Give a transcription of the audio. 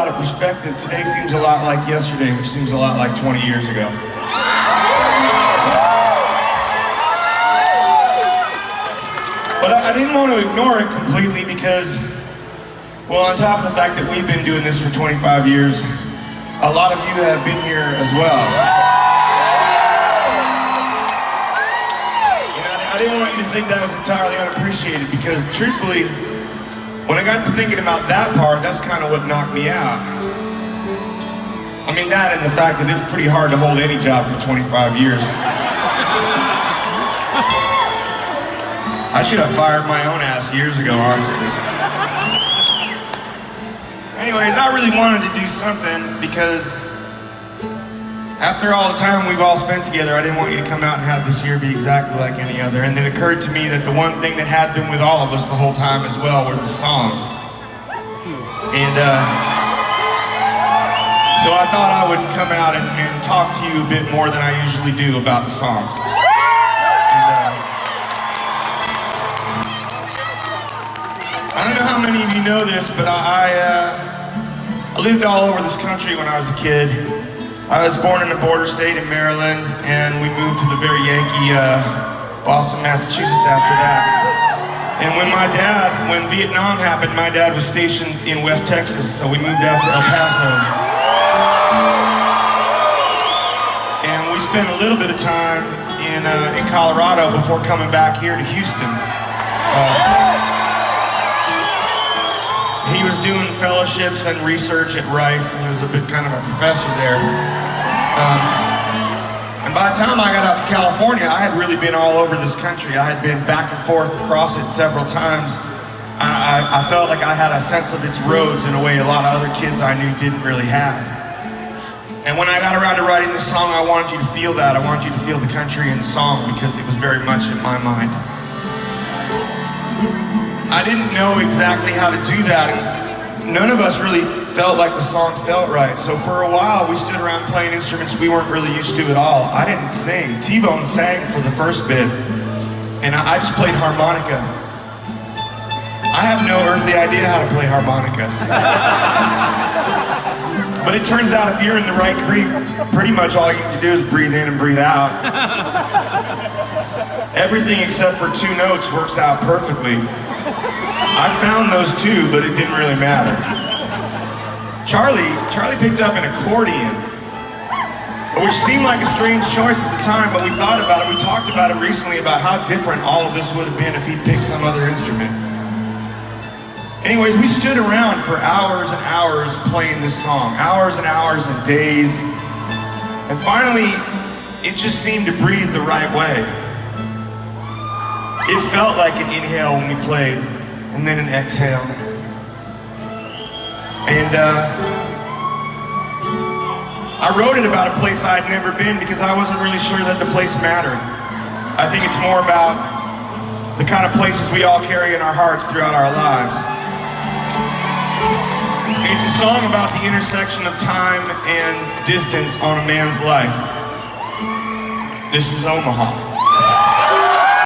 lot of perspective, today seems a lot like yesterday, which seems a lot like 20 years ago. But I didn't want to ignore it completely because, well, on top of the fact that we've been doing this for 25 years, a lot of you have been here as well. And I didn't want you to think that was entirely unappreciated because, truthfully, when I got to thinking about that part, that's kind of what knocked me out. I mean, that and the fact that it's pretty hard to hold any job for 25 years. I should have fired my own ass years ago, honestly. Anyways, I really wanted to do something because after all the time we've all spent together, I didn't want you to come out and have this year be exactly like any other. And it occurred to me that the one thing that had been with all of us the whole time as well were the songs. And so I thought I would come out and talk to you a bit more than I usually do about the songs. I don't know how many of you know this, but I lived all over this country when I was a kid. I was born in a border state in Maryland, and we moved to the very Yankee Boston, Massachusetts after that. And when Vietnam happened, my dad was stationed in West Texas, so we moved out to El Paso. And we spent a little bit of time in Colorado before coming back here to Houston. He was doing fellowships and research at Rice, and he was a bit kind of a professor there. And by the time I got out to California, I had really been all over this country. I had been back and forth across it several times. I felt like I had a sense of its roads in a way a lot of other kids I knew didn't really have. And when I got around to writing this song, I wanted you to feel that. I wanted you to feel the country in the song because it was very much in my mind. I didn't know exactly how to do that, and none of us really felt like the song felt right. So for a while, we stood around playing instruments we weren't really used to at all. I didn't sing. T-Bone sang for the first bit, and I just played harmonica. I have no earthly idea how to play harmonica. But it turns out if you're in the right key, pretty much all you need to do is breathe in and breathe out. Everything except for two notes works out perfectly. I found those too, but it didn't really matter. Charlie picked up an accordion, which seemed like a strange choice at the time, but we thought about it. We talked about it recently about how different all of this would have been if he'd picked some other instrument. Anyways, we stood around for hours and hours playing this song, hours and hours and days, and finally, it just seemed to breathe the right way. It felt like an inhale when we played, and then an exhale. And I wrote it about a place I had never been because I wasn't really sure that the place mattered. I think it's more about the kind of places we all carry in our hearts throughout our lives. It's a song about the intersection of time and distance on a man's life. This is Omaha.